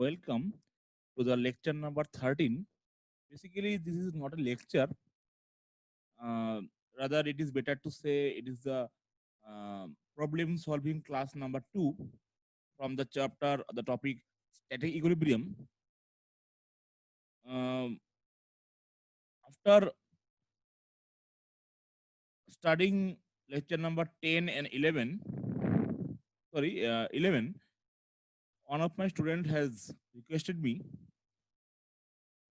Welcome to the lecture number 13. Basically, this is not a lecture. Uh, Rather, it is better to say it is the problem solving class number 2 from the chapter, the topic static equilibrium. Um, After studying lecture number 10 and 11, 11, one of my students has requested me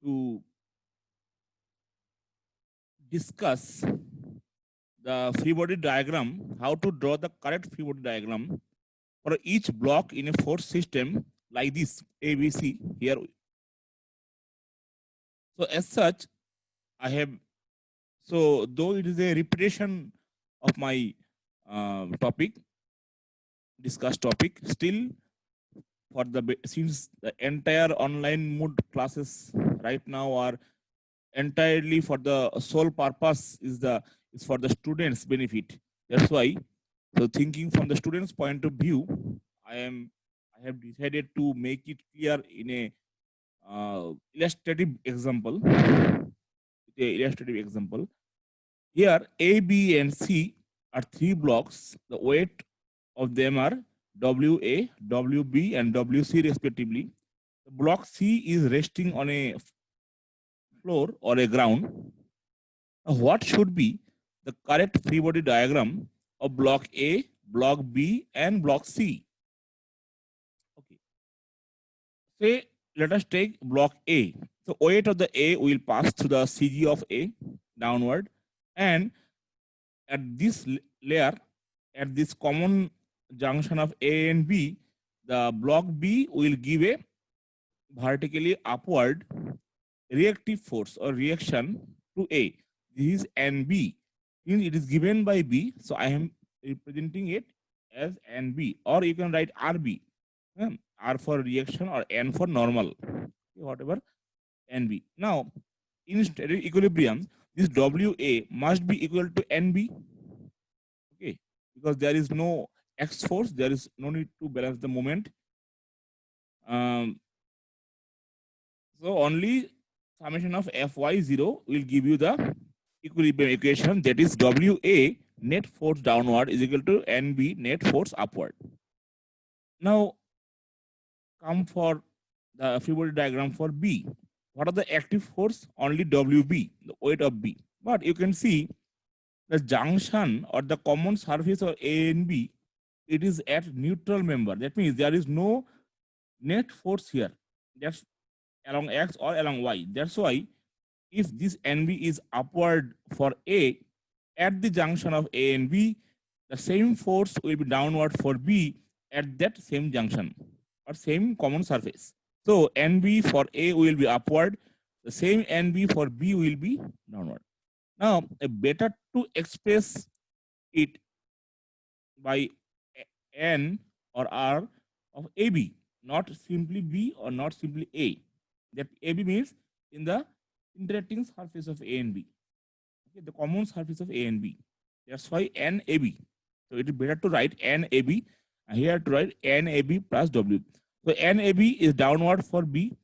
to discuss the free body diagram, how to draw the correct free body diagram for each block in a force system like this ABC here. So as such, I have, so though it is a repetition of my topic, discussed topic, still for the, since the entire online mode classes right now are entirely for the sole purpose is for the students benefit. That's why, so thinking from the students point of view, I have decided to make it clear in a illustrative example. Here A, B and C are three blocks. The weight of them are WA, WB and WC respectively. The block C is resting on a floor or a ground. Now, what should be the correct free body diagram of block A, block B and block C? Okay. Say, let us take block A. So weight of the A will pass through the CG of A downward, and at this layer, at this common junction of A and B, the block B will give a vertically upward reactive force or reaction to A. This is NB. Since it is given by B, so I am representing it as NB, or you can write RB. R for reaction or N for normal, whatever NB. Now, in static equilibrium, this WA must be equal to NB. Okay, because there is no X force, there is no need to balance the moment. So only summation of Fy0 will give you the equilibrium equation, that is WA net force downward is equal to NB net force upward. Now come for the free body diagram for B. What are the active force? Only WB, the weight of B. But you can see the junction or the common surface of A and B, it is at neutral member. That means there is no net force here. That's along X or along Y. That's why if this NB is upward for A, at the junction of A and B, the same force will be downward for B at that same junction or same common surface. So NB for A will be upward, the same NB for B will be downward. Now, better to express it by N or R of AB, not simply B or not simply A. That AB means in the interacting surface of A and B. Okay, the common surface of A and B. That's why NAB. So it is better to write NAB. Here to write NAB plus W. So NAB is downward for B,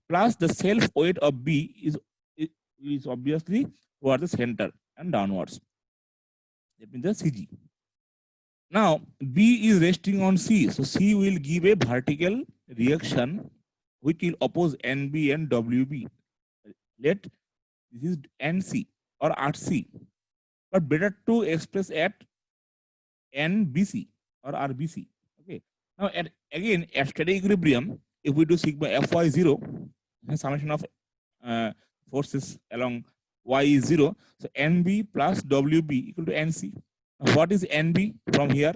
plus the self weight of B is obviously toward the center and downwards. That means the CG. Now B is resting on C, so C will give a vertical reaction which will oppose NB and WB. Let this is NC or RC, but better to express at NBC or RBC. Okay. Now again at static equilibrium, if we do sigma Fy0, summation of forces along Y is 0, so NB plus WB equal to NC. Now, what is NB from here?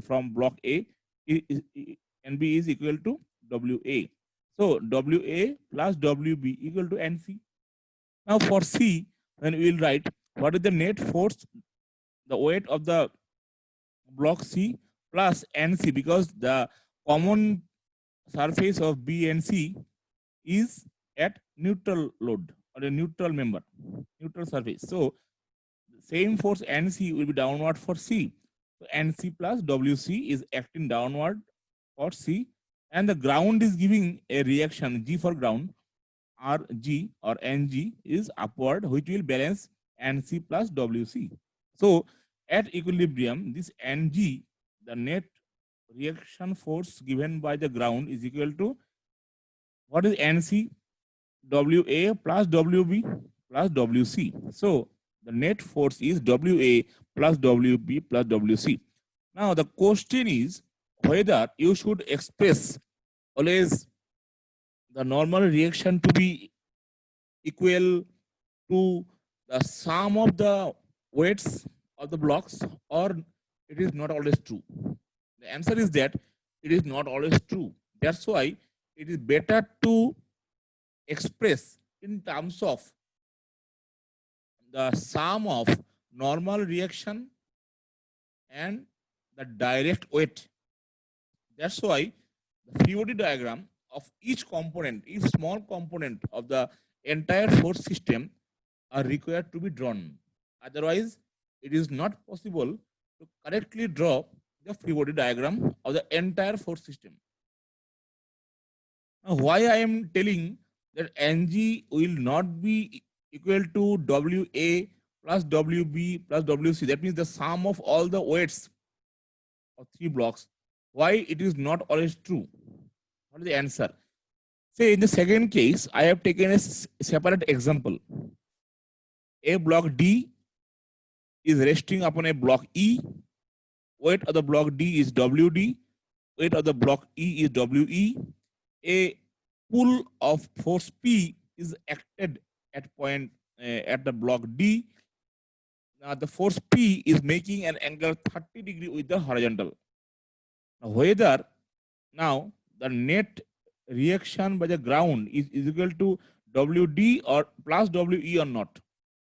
From block A, NB is equal to WA. So WA plus WB equal to NC. Now for C, then we will write what is the net force, the weight of the block C plus NC, because the common surface of B and C is at neutral load or a neutral member, neutral surface. So the same force NC will be downward for C. So NC plus WC is acting downward for C. and the ground is giving a reaction G for ground, RG or NG is upward, which will balance NC plus WC. So at equilibrium, this NG, the net reaction force given by the ground, is equal to what is NC? WA plus WB plus WC. So the net force is WA plus WB plus WC. Now the question is whether you should express always the normal reaction to be equal to the sum of the weights of the blocks, or it is not always true. The answer is that it is not always true. That's why it is better to express in terms of the sum of normal reaction and the direct weight. That's why the free body diagram of each component, each small component of the entire force system are required to be drawn. Otherwise, it is not possible to correctly draw the free body diagram of the entire force system. Now, why I am telling that Ng will not be equal to WA plus WB plus WC, that means the sum of all the weights of three blocks. Why it is not always true? What is the answer? Say in the second case, I have taken a separate example. A block D is resting upon a block E. Weight of the block D is WD. Weight of the block E is WE. A pull of force P is acted at point at the block D. Now the force P is making an angle 30 degree with the horizontal. Now whether now the net reaction by the ground is equal to WD or plus WE or not,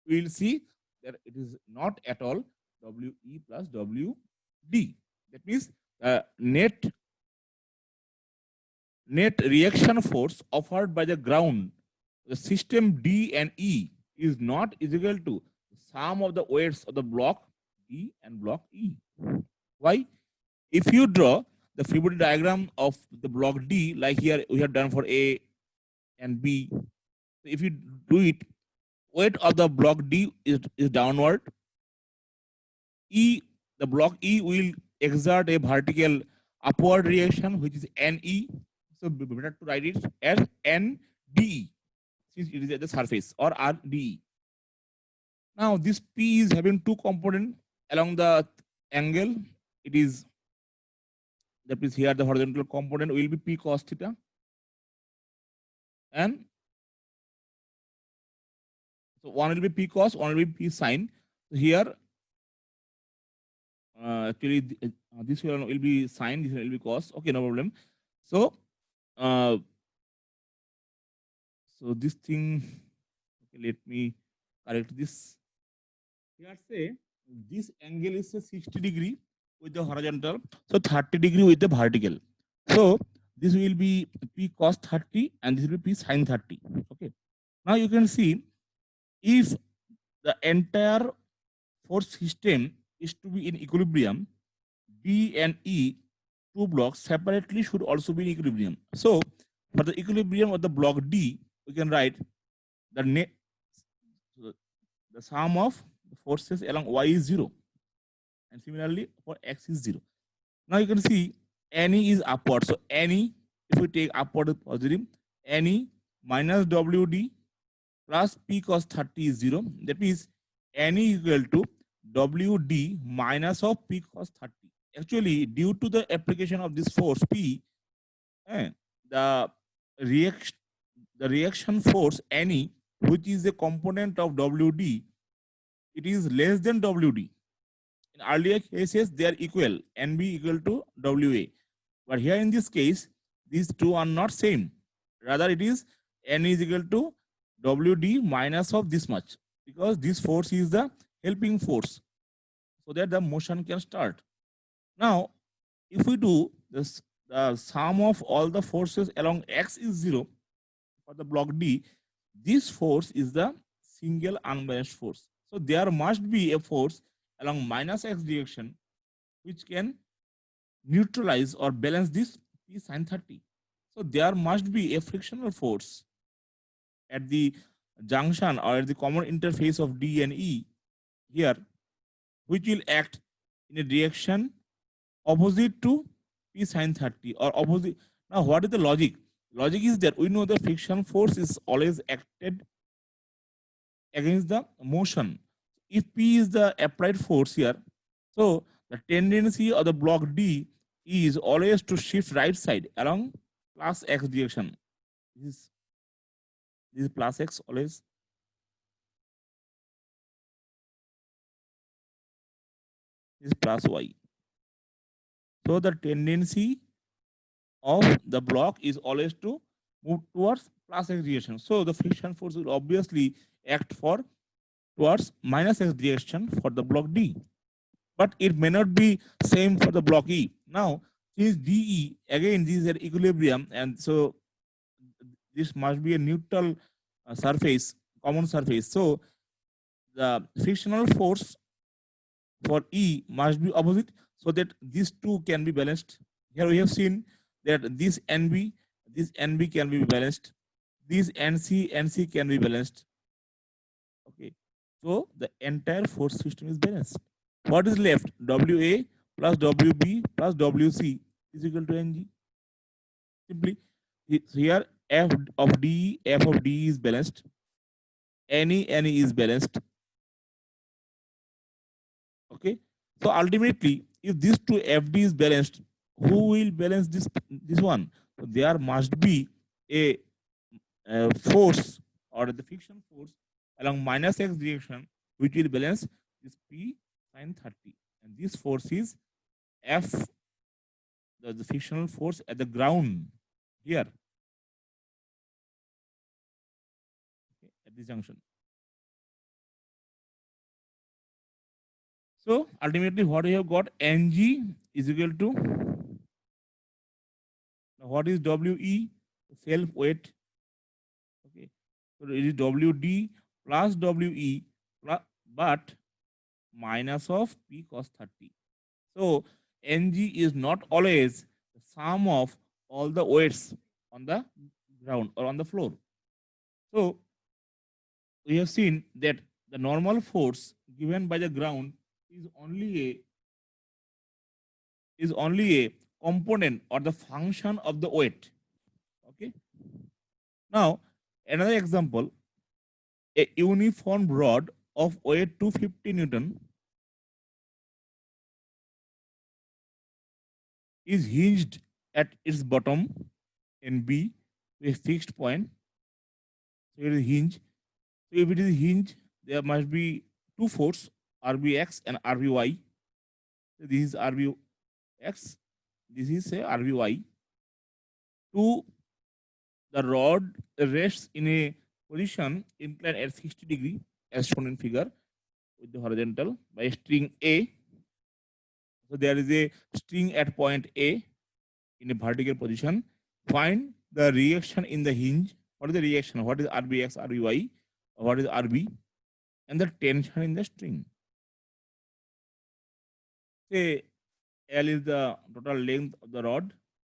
we will see that it is not at all WE plus WD. That means net reaction force offered by the ground, the system D and E, is not equal to the sum of the weights of the block D and block E. Why? If you draw the free body diagram of the block D, like here we have done for A and B, if you do it, weight of the block D is downward. The block E will exert a vertical upward reaction, which is NE. So better to write it as NDE, since it is at the surface, or RDE. Now this P is having two components along the angle. It is, that is here the horizontal component will be P cos theta, and so one will be P cos, one will be P sin. So here actually this will be sin, this will be cos. Okay, no problem. So so this thing, okay, let me correct this. Here say this angle is 60 degree with the horizontal, so 30 degree with the vertical. So this will be P cos 30 and this will be P sin 30. Okay. Now you can see if the entire force system is to be in equilibrium, D and E, two blocks separately, should also be in equilibrium. So for the equilibrium of the block D, we can write the net, the sum of the forces along Y is 0, and similarly for X is 0. Now you can see NE is upward. So NE, if we take upward positive, NE minus WD plus P cos 30 is 0. That means NE equal to WD minus of P cos 30. Actually, due to the application of this force P, the reaction force NE, which is a component of WD, it is less than WD. In earlier cases, they are equal, NB equal to WA. But here in this case, these two are not same. Rather, it is N is equal to WD minus of this much, because this force is the helping force, so that the motion can start. Now, if we do this, the sum of all the forces along X is 0 for the block D, this force is the single unbalanced force. So there must be a force along minus X direction which can neutralize or balance this P sin 30. So there must be a frictional force at the junction or at the common interface of D and E here, which will act in a direction opposite to P sine 30 or opposite. Now, what is the logic? Logic is that we know the friction force is always acted against the motion. If P is the applied force here, so the tendency of the block D is always to shift right side along plus x direction. This is plus x always. This is plus y. So the tendency of the block is always to move towards plus x direction. So the friction force will obviously act for towards minus x direction for the block D. But it may not be same for the block E. Now, since DE, again, this is at equilibrium, and so this must be a neutral surface, common surface. So the frictional force for E must be opposite so that these two can be balanced. Here we have seen that this NB can be balanced. This NC can be balanced. Okay. So the entire force system is balanced. What is left? WA plus WB plus WC is equal to NG. Simply here F of D is balanced. NE is balanced. Okay. So ultimately, if these two FD is balanced, who will balance this one? So there must be a force or the friction force along minus x direction, which will balance this P sine 30. And this force is F, the frictional force at the ground here, okay, at this junction. So ultimately, what we have got, Ng is equal to, what is We? Self weight. Okay, so it is Wd plus We plus, but minus of P cos 30. So Ng is not always the sum of all the weights on the ground or on the floor. So we have seen that the normal force given by the ground is only a component or the function of the weight. Okay. Now another example, a uniform rod of weight 250 Newton is hinged at its bottom in B to a fixed point. So it is hinge. So if it is hinge, there must be two forces, RBX and RBY. So this is RBX, this is say RBY. Two, the rod rests in a position inclined at 60 degree as shown in figure with the horizontal by string A. So there is a string at point A in a vertical position. Find the reaction in the hinge. What is the reaction? What is RBX, RBY? What is RB? And the tension in the string. Say L is the total length of the rod,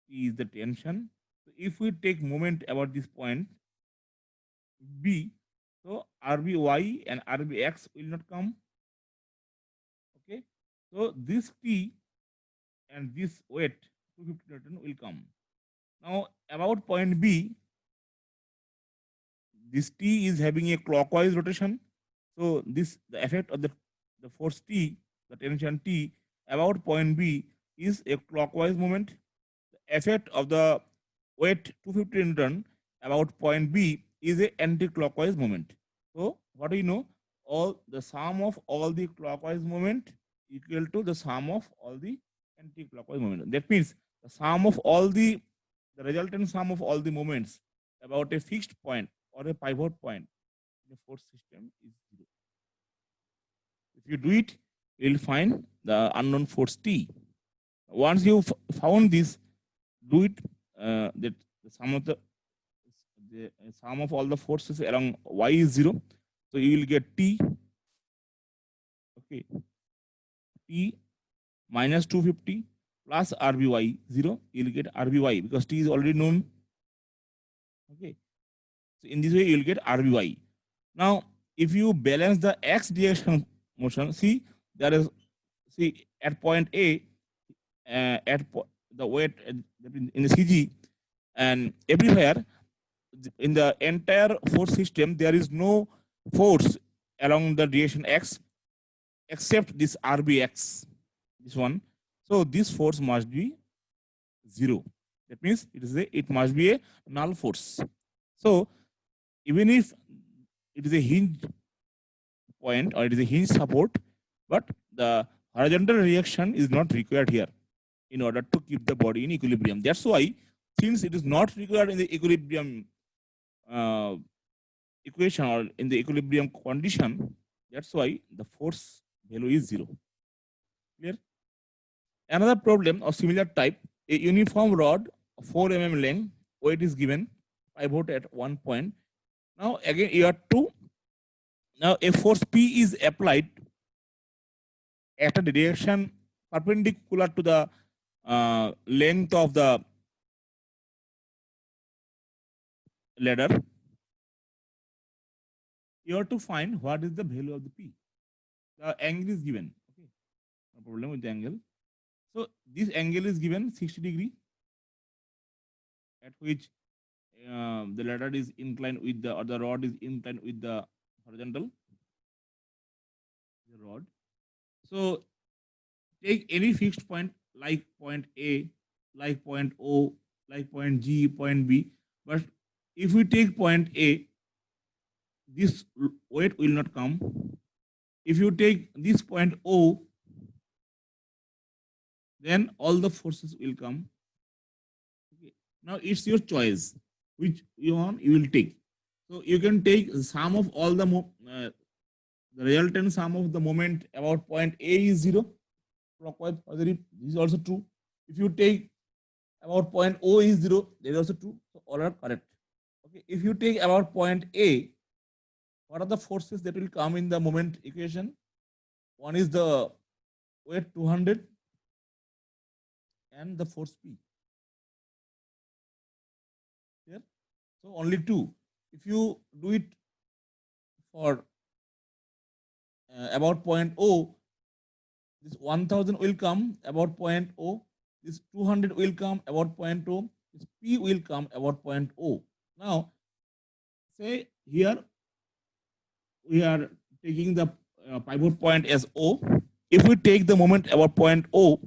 T is the tension. So if we take moment about this point B, so RBY and RBX will not come. Okay, so this T and this weight 250 Newton will come. Now about point B, this T is having a clockwise rotation. So this the effect of the force T, the tension T about point B is a clockwise moment. The effect of the weight 250 Newton about point B is a anti-clockwise moment. So what do you know? All the sum of all the clockwise moment equal to the sum of all the anti-clockwise moment. That means the sum of all the resultant sum of all the moments about a fixed point or a pivot point in the force system is 0. If you do it, you will find the unknown force T. Once you found this, do it that the sum of the sum of all the forces along y is 0. So you will get T, okay, T minus 250 plus RBY 0. You will get RBY because T is already known. Okay. So in this way, you will get RBY. Now, if you balance the x direction motion, see there is, see at point A, the weight in the CG, and everywhere in the entire force system there is no force along the direction x except this RBX, this one. So this force must be 0. That means it must be a null force. So even if it is a hinge point or it is a hinge support, but the horizontal reaction is not required here in order to keep the body in equilibrium. That's why, since it is not required in the equilibrium uh, equation or in the equilibrium condition, that's why the force value is 0. Clear? Another problem of similar type, a uniform rod 4 mm length, weight is given, pivot at one point. Now again you have to, now a force P is applied at a direction perpendicular to the length of the ladder. You have to find what is the value of the P. The angle is given. Okay, no problem with the angle. So this angle is given 60 degree, at which the ladder is inclined with the, or the rod is inclined with the horizontal rod. So take any fixed point like point A, like point O, like point G, point B. But if we take point A, this weight will not come. If you take this point O, then all the forces will come. Okay. Now it's your choice which you want, you will take. So you can take sum of all the resultant sum of the moment about point A is 0, clockwise positive. This is also true. If you take about point O is 0, that is also true. So all are correct. Okay. If you take about point A, what are the forces that will come in the moment equation? One is the weight 200 and the force P. Here, so only two. If you do it for about point O, this 1000 will come about point O, this 200 will come about point O, this P will come about point O. Now, say here we are taking the pivot point as O. If we take the moment about point O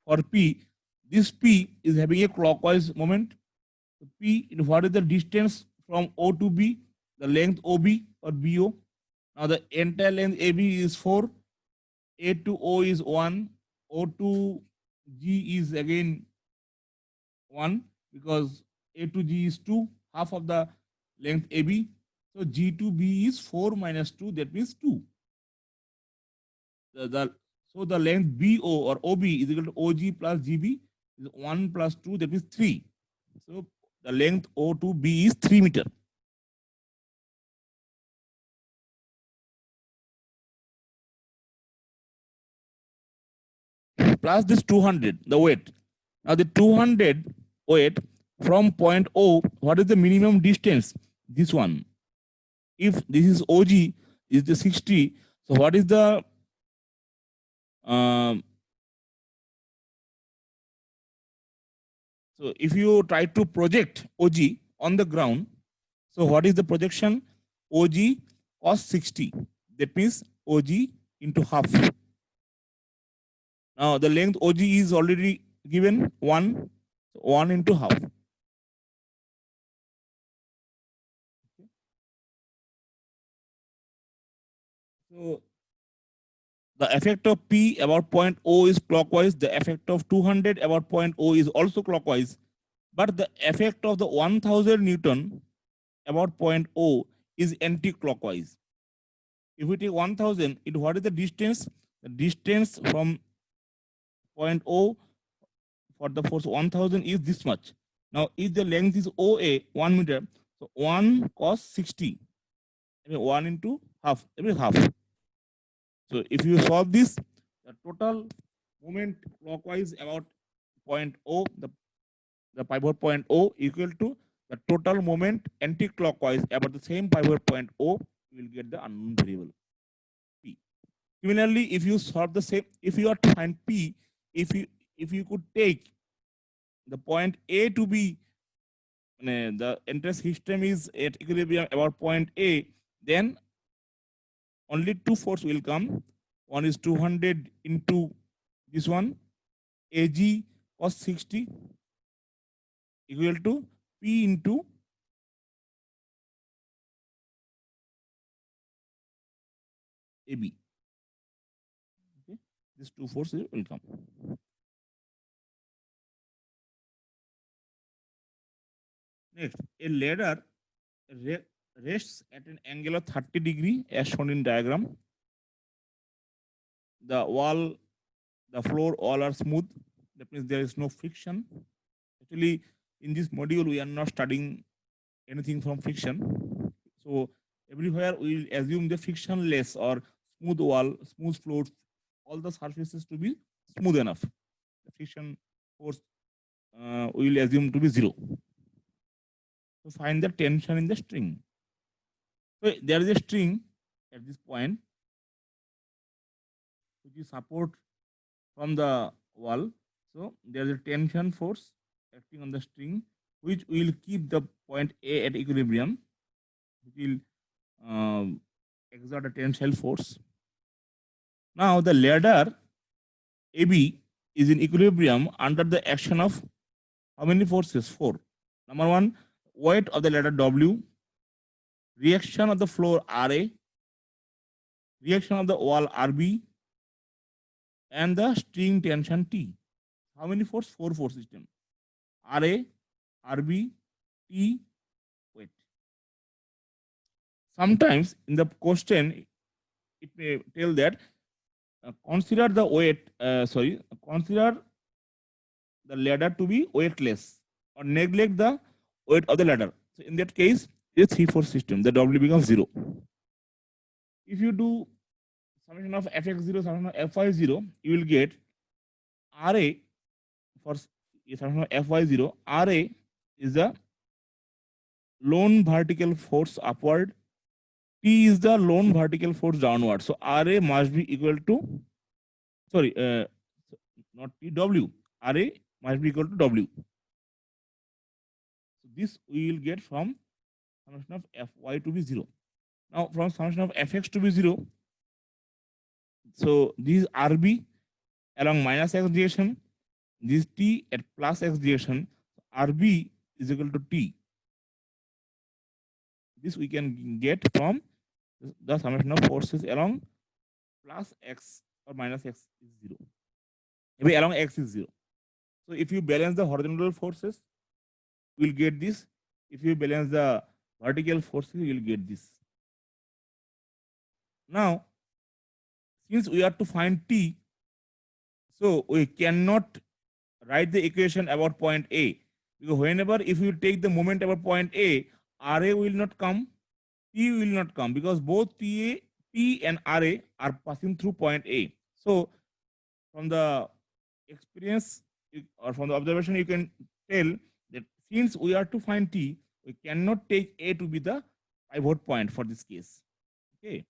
for P, this P is having a clockwise moment. So P, what is the distance from O to B? The length OB or BO. Now the entire length AB is 4, A to O is 1, O to G is again 1 because A to G is 2, half of the length AB. So G to B is 4 minus 2, that means 2. So the length BO or OB is equal to OG plus GB is 1 plus 2, that means 3. So the length O to B is 3 meter. Plus this 200, the weight. Now the 200 weight from point O, what is the minimum distance? This one. If this is OG, is the 60. So what is the so if you try to project OG on the ground, so what is the projection? OG cos 60. That means OG into half. Now the length OG is already given 1, so 1 into half. So the effect of P about point O is clockwise. The effect of 200 about point O is also clockwise. But the effect of the 1000 Newton about point O is anti-clockwise. If we take 1000, what is the distance? The distance from point O for the force 1000 is this much. Now, if the length is OA, 1 meter, so 1 cos 60, I mean 1 into half, every half. So if you solve this, the total moment clockwise about point O, the pivot point O equal to the total moment anti-clockwise about the same pivot point O, you will get the unknown variable P. Similarly, if you solve the same, if you are to find P, if you could take the point A to be the interest system is at equilibrium about point A, then only two forces will come. One is 200 into this one, AG cos 60 equal to P into AB. Okay. These two forces will come. Next, a ladder rests at an angle of 30 degree as shown in diagram. The wall, the floor all are smooth. That means there is no friction. Actually, in this module, we are not studying anything from friction. So everywhere we will assume the frictionless or smooth wall, smooth floor, all the surfaces to be smooth enough. The friction force we will assume to be 0. So find the tension in the string. So there is a string at this point which is support from the wall. So there is a tension force acting on the string which will keep the point A at equilibrium, which will exert a tensile force. Now the ladder AB is in equilibrium under the action of how many forces? 4. Number 1, weight of the ladder W, reaction of the floor RA, reaction of the wall RB, and the string tension T. How many force? 4 force system. RA, RB, T, weight. Sometimes in the question, it may tell that consider the weight, consider the ladder to be weightless or neglect the weight of the ladder. So in that case, it's 3-4 system, the W becomes 0. If you do summation of fx0, summation of fy0, you will get RA for summation of fy0, RA is the lone vertical force upward, T is the lone vertical force downward. So RA must be equal to, not T, W. RA must be equal to W. So this we will get from summation of Fy to be 0. Now from summation of Fx to be 0, so this is RB along minus x direction, this T at plus x direction, RB is equal to T. This we can get from the summation of forces along plus x or minus x is 0. Maybe along x is 0. So if you balance the horizontal forces, you will get this. If you balance the vertical forces, you will get this. Now, since we are to find T, so we cannot write the equation about point A. Because whenever if you take the moment about point A, RA will not come, T will not come because both T and RA are passing through point A. So from the experience or from the observation, you can tell that since we are to find T, we cannot take A to be the pivot point for this case. Okay.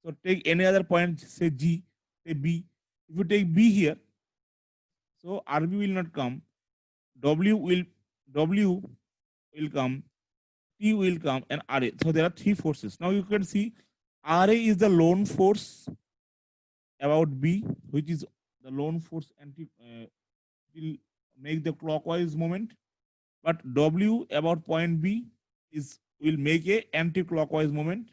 So take any other point, say G, say B. If you take B here, so RB will not come, W will come, T will come, and RA. So there are 3 forces. Now you can see RA is the lone force about B, which is the lone force will make the clockwise movement, but W about point B will make a anti-clockwise movement,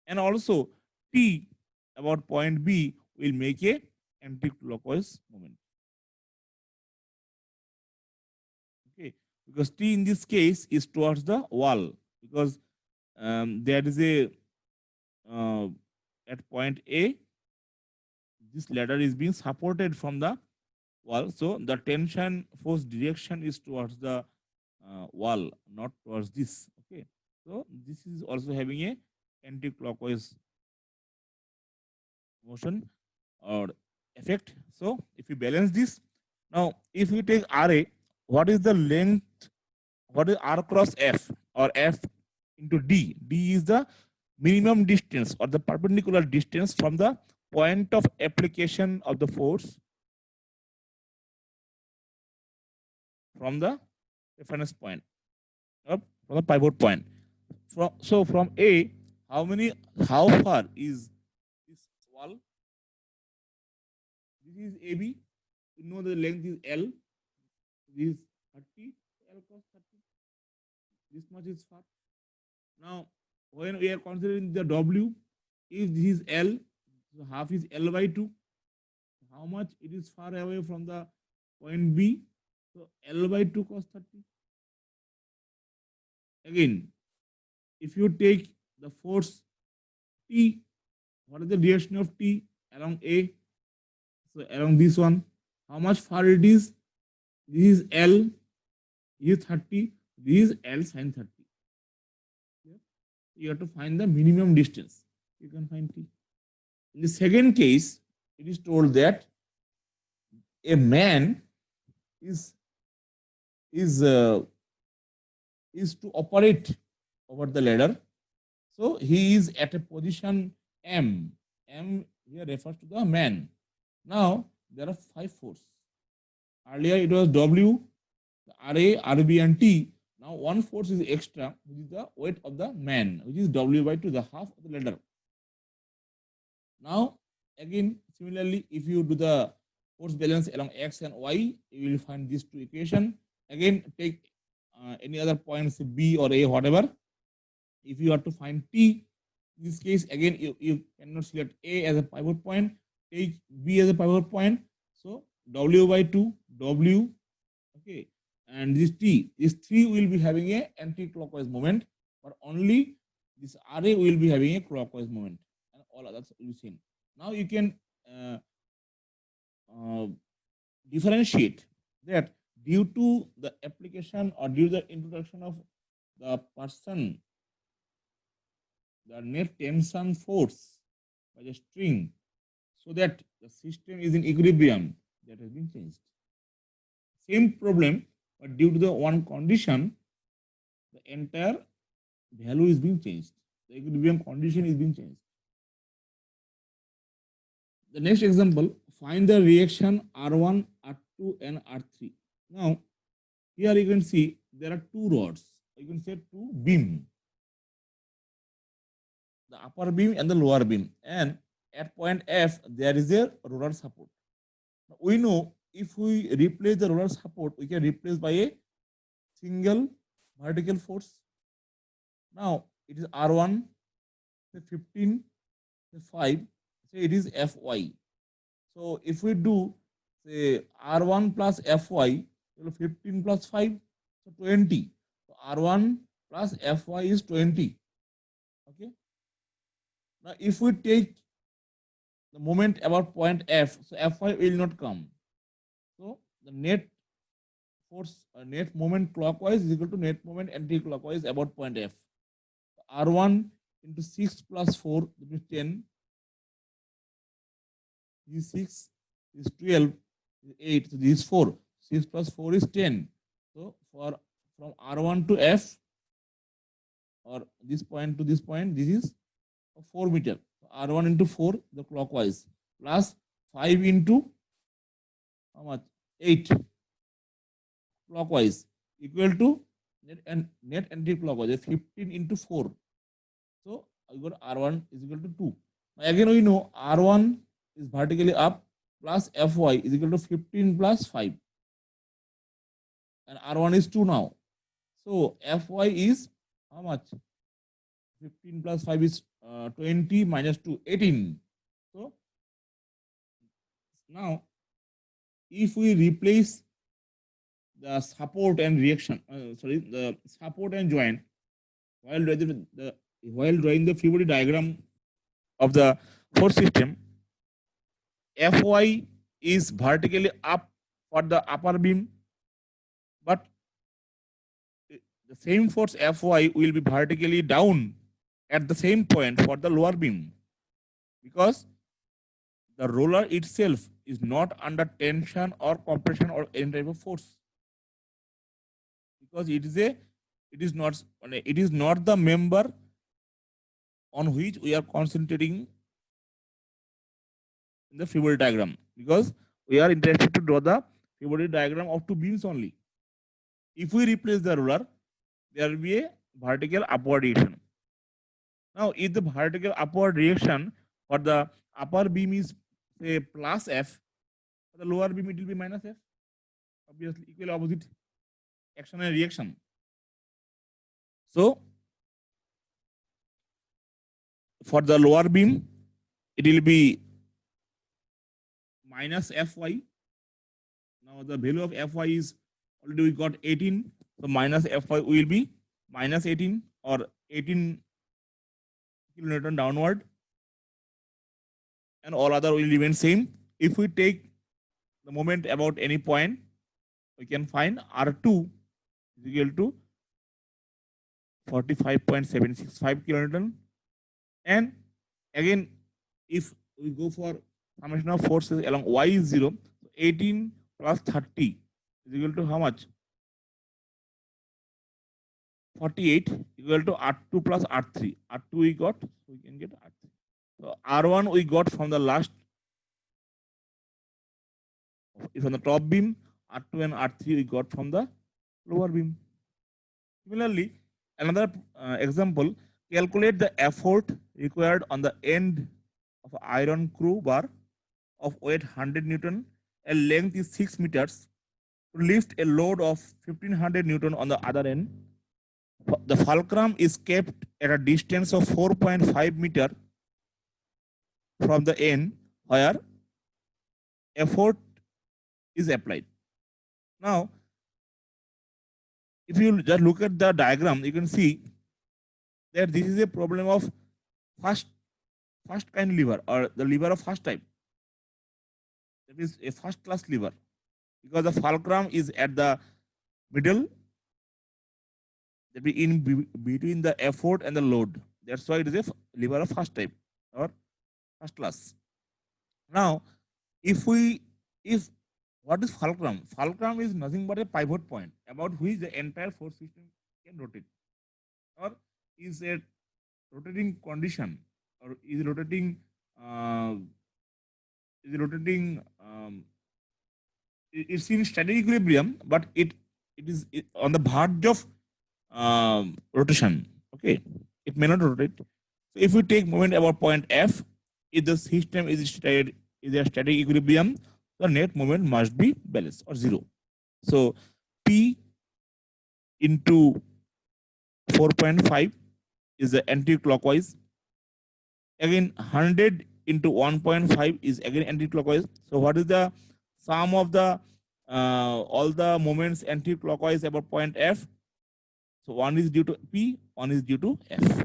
and also T about point B will make a anti-clockwise movement. Okay, because T in this case is towards the wall because there is a at point A, this ladder is being supported from the wall, so the tension force direction is towards the wall, not towards this. Okay, so this is also having a anti-clockwise motion or effect. So if you balance this, now if we take RA, what is the length what is R cross F or F into D? D is the minimum distance or the perpendicular distance from the point of application of the force from the reference point or from the pivot point. From A, how far is this wall? This is AB. You know the length is L. This is 30. L cos 30. This much is far. Now, when we are considering the W, if this is L, so half is L by 2. How much it is far away from the point B? So L by 2 cos 30. Again, if you take the force T, what is the direction of T along A? So along this one, how much far it is? This is L, this is 30, this is L sin 30. You have to find the minimum distance. You can find T. In the second case, it is told that a man is to operate over the ladder. So he is at a position M. M here refers to the man. Now there are 5 forces. Earlier it was W, RA, RB, and T. Now one force is extra, which is the weight of the man, which is W by 2, the half of the ladder. Now again, similarly, if you do the force balance along X and Y, you will find these two equations. Again, take any other points B or A, whatever. If you have to find T, in this case, again, you cannot select A as a pivot point, take B as a pivot point. So W by 2, W, okay, and this T, these 3 will be having a anti-clockwise moment, but only this RA will be having a clockwise moment, and all others will be same. Now you can differentiate that due to the application or due to the introduction of the person, the net tension force by the string, so that the system is in equilibrium, that has been changed. Same problem, but due to the one condition, the entire value is being changed. The equilibrium condition is being changed. The next example, find the reaction R1, R2, and R3. Now, here you can see there are 2 rods. You can say 2 beams, the upper beam and the lower beam. And at point F, there is a roller support. Now, we know if we replace the roller support, we can replace by a single vertical force. Now, it is R1, say 15, say 5, say it is Fy. So, if we do say R1 plus Fy, 15 plus 5, so 20. So, R1 plus Fy is 20. Okay. Now, if we take the moment about point F, so Fy will not come. So, the net force, net moment clockwise is equal to net moment anti-clockwise about point F. So R1 into 6 plus 4, that is 10. This is 6, this is 12, this is 8, so this is 4. 6 plus 4 is 10. So, from R1 to F, or this point to this point, this is 4 meter. So R1 into 4, the clockwise, plus 5 into how much? 8 clockwise, equal to net anti-clockwise, 15 into 4. So I got R1 is equal to 2. Now again we know R1 is vertically up, plus Fy is equal to 15 plus 5. And R1 is 2 now. So Fy is how much? 15 plus 5 is 20 minus 2, 18. So now if we replace the support and reaction, the support and joint while drawing the free body diagram of the force system, Fy is vertically up for the upper beam, but the same force Fy will be vertically down at the same point for the lower beam, because the roller itself is not under tension or compression or any type of force. because it is not the member on which we are concentrating in the free body diagram, because we are interested to draw the free body diagram of two beams only. If we replace the ruler, there will be a vertical upward direction. Now, if the vertical upward direction for the upper beam is say plus f, for the lower beam it will be minus f. Obviously, equal opposite action and reaction. So, for the lower beam, it will be minus fy. Now, the value of fy is already we got 18. So, minus fy will be minus 18 or 18 kilonewton downward, and all other will remain same. If we take the moment about any point, we can find R2 is equal to 45.765 kilonewton. And again, if we go for summation of forces along y is 0, 18 plus 30 is equal to how much? 48 equal to R2 plus R3. R2 we got, so we can get R3. So R1 we got from the last, is on the top beam. R2 and R3 we got from the lower beam. Similarly, another example, calculate the effort required on the end of an iron crow bar of weight 100 Newton and length is 6 meters to lift a load of 1500 Newton on the other end. The fulcrum is kept at a distance of 4.5 meter from the end where effort is applied. Now, if you just look at the diagram, you can see that this is a problem of first kind lever, or the lever of first type. That is a first class lever, because the fulcrum is at the middle, that is in between the effort and the load. That's why it is a lever of first type or first class. Now, if what is fulcrum? Fulcrum is nothing but a pivot point about which the entire force system can rotate, or is a rotating condition, or is rotating it's in static equilibrium, but it is on the verge of rotation. Okay, it may not rotate. So if we take moment about point F, if the system is a static equilibrium, the net moment must be balanced or zero. So P into 4.5 is the anti-clockwise. Again, 100 into 1.5 is again anti-clockwise. So what is the sum of the all the moments anti-clockwise about point F? So one is due to P, one is due to F.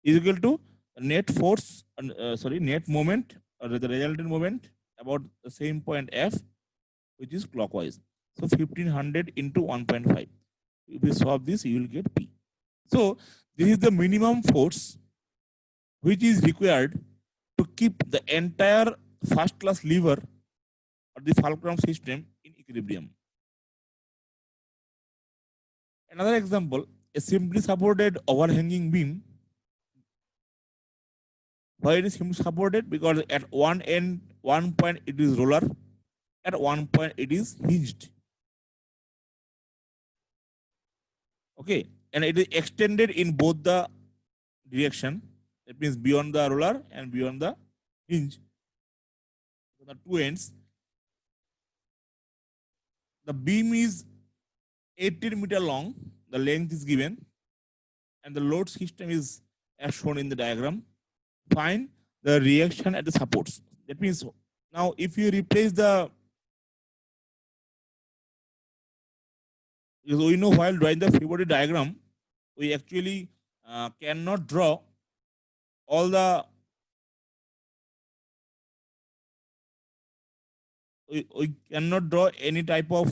Is equal to net force, net moment, or the resultant moment about the same point F, which is clockwise. So 1500 into 1.5. If you solve this, you will get P. So this is the minimum force which is required to keep the entire first class lever or the fulcrum system in equilibrium. Another example, a simply supported overhanging beam. Why it is simply supported? Because at one end, one point it is roller, at one point it is hinged. Okay, and it is extended in both the direction. That means beyond the roller and beyond the hinge. So the two ends. The beam is 18 meter long. The length is given, and the load system is as shown in the diagram. Find the reaction at the supports. That means now if you replace the, because we know while drawing the free body diagram, we actually cannot draw all the we cannot draw any type of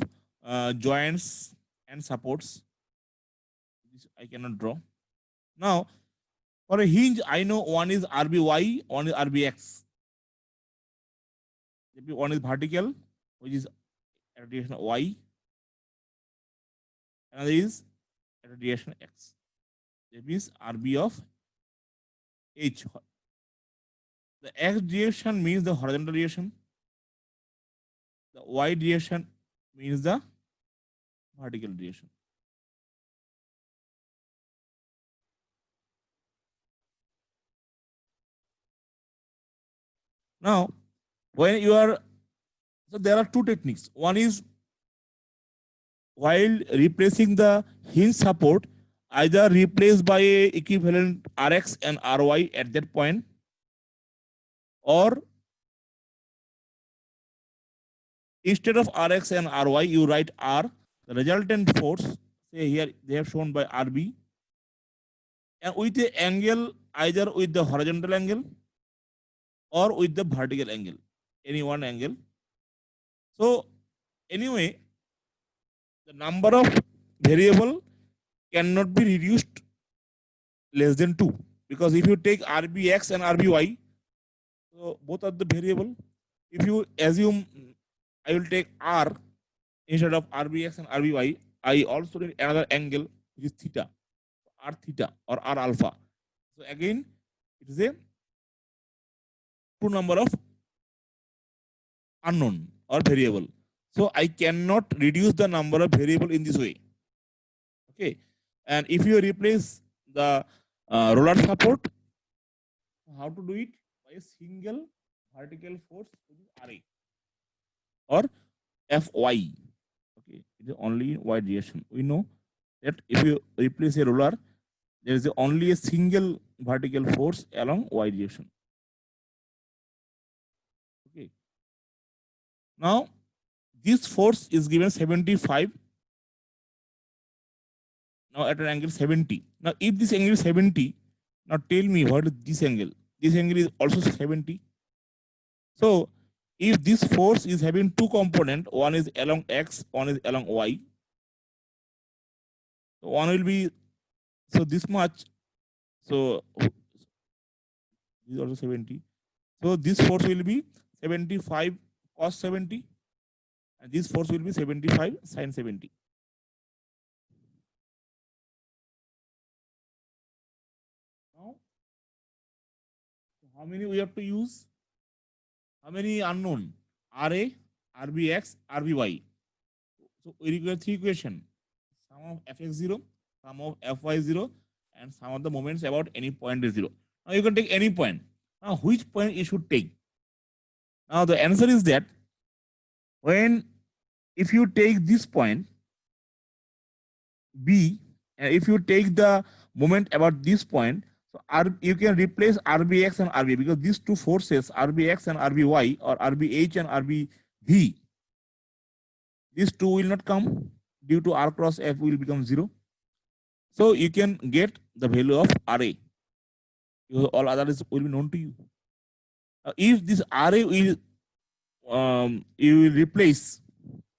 joints and supports. This I cannot draw. Now, for a hinge, I know one is RBY, one is RBX. One is vertical, which is at direction Y. another is at a direction x. That means RB of H. The x direction means the horizontal direction. The y direction means the vertical direction. Now, when you are, so there are two techniques. One is while replacing the hinge support, either replaced by a equivalent Rx and Ry at that point, or instead of Rx and Ry, you write R. The resultant force, say here they have shown by Rb, and with the angle either with the horizontal angle or with the vertical angle, any one angle. So anyway, the number of variable cannot be reduced less than 2, because if you take Rbx and Rby, so both are the variable. If you assume I will take R instead of Rbx and Rby, I also need another angle which is theta, R theta or R alpha. So again, it is a two number of unknown or variable. So I cannot reduce the number of variable in this way. Okay, and if you replace the roller support, how to do it? By a single vertical force, which is Ra or Fy. Okay, it is only in y direction. We know that if you replace a roller, there is only a single vertical force along y direction. Okay. Now, this force is given 75. Now at an angle 70. Now, if this angle is 70, now tell me what is this angle? This angle is also 70. So, if this force is having two components, one is along x, one is along y. So one will be, so this much. So this is also 70. So this force will be 75 cos 70, and this force will be 75 sin 70. Now, how many we have to use? How many unknown? Ra, Rbx, Rby. So we require three equations: sum of fx0, sum of fy0, and sum of the moments about any point is 0. Now you can take any point. Now which point you should take? Now the answer is that when, if you take this point B, and if you take the moment about this point, so you can replace Rbx and Rb, because these two forces, Rbx and Rby, or Rbh and Rbv, these two will not come due to R cross F will become 0. So you can get the value of Ra. All others will be known to you. If this Ra will you will replace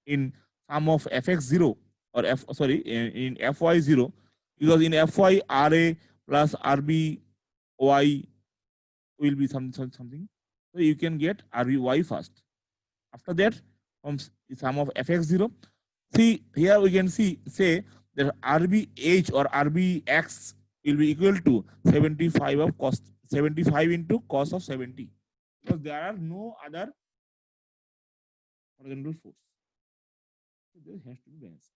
in sum of fx0 or in fy0, because in fy Ra plus Rby will be something. So you can get Rby first. After that, from the sum of fx0, see here we can say that Rbh or Rbx will be equal to 75 of cos 75 into cos of 70, because there are no other horizontal force. So there has to be balance.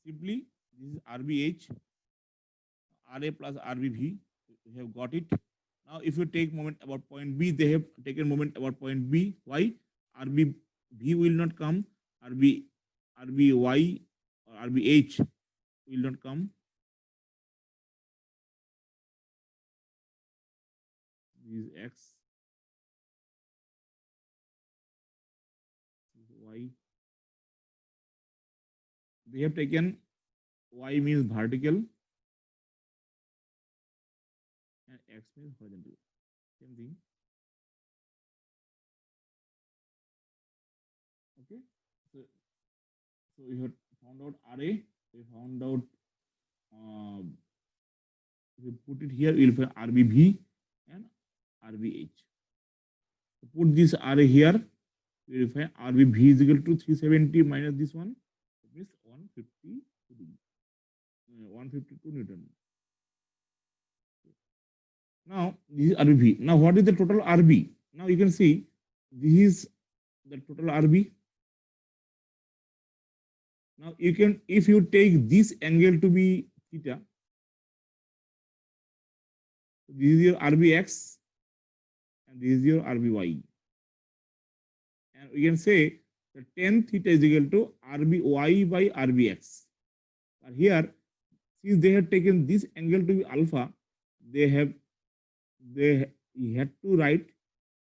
Simply, this is Rbh, Ra plus Rbv. We have got it. Now, if you take moment about point B, they have taken moment about point B. Why? Rbv will not come. Rby or Rbh will not come. This is x. This is y. They have taken y means vertical and x means horizontal. Same thing. Okay. So we have found out Ra. We found out. If you put it here, you will find Rbv and Rbh. So put this Ra here. verify RBV is equal to 370 minus this one. It means 152 Newton. Now this is RBV. Now what is the total RB? Now you can see this is the total RB. Now you can, if you take this angle to be theta, this is your RBX and this is your RBY. And we can say that tan theta is equal to RBY by RBX. But here, since they have taken this angle to be alpha, they had to write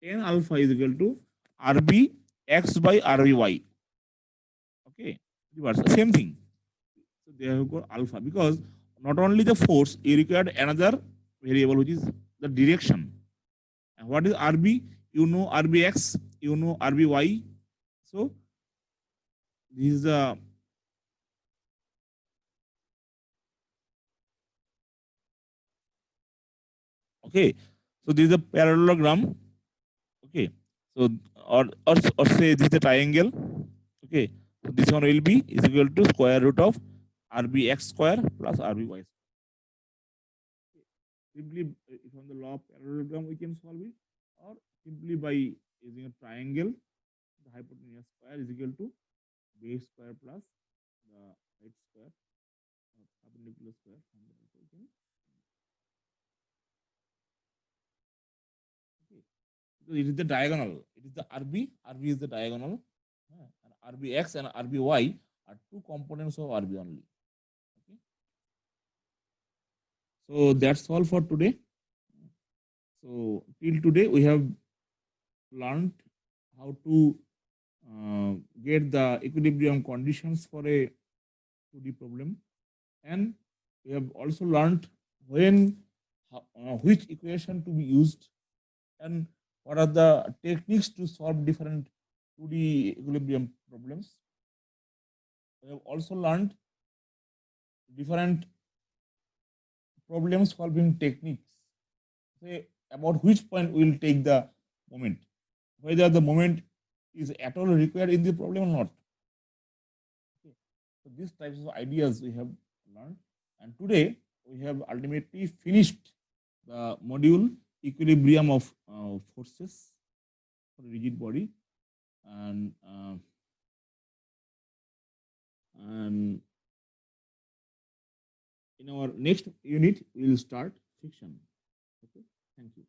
tan alpha is equal to RBX by RBY. Okay, same thing. So they have got alpha because not only the force, you required another variable which is the direction. And what is RB? You know RBX, you know RBY. So this is the okay. So this is a parallelogram. Okay. So or say this is a triangle. Okay. So this one will be is equal to square root of RBX square plus RBY. Simply from the law of parallelogram we can solve it, or simply by using a triangle, the hypotenuse square is equal to base square plus the height square, perpendicular square. Okay. So it is the diagonal. It is the RB. RB is the diagonal. And RBX and RBY are two components of RB only. Okay. So that's all for today. So till today we have learned how to get the equilibrium conditions for a 2D problem, and we have also learned when which equation to be used and what are the techniques to solve different 2D equilibrium problems. We have also learned different problem solving techniques, say about which point we will take the moment, whether the moment is at all required in the problem or not. Okay. So these types of ideas we have learned, and today we have ultimately finished the module equilibrium of forces for a rigid body, and in our next unit we will start friction. Okay, thank you.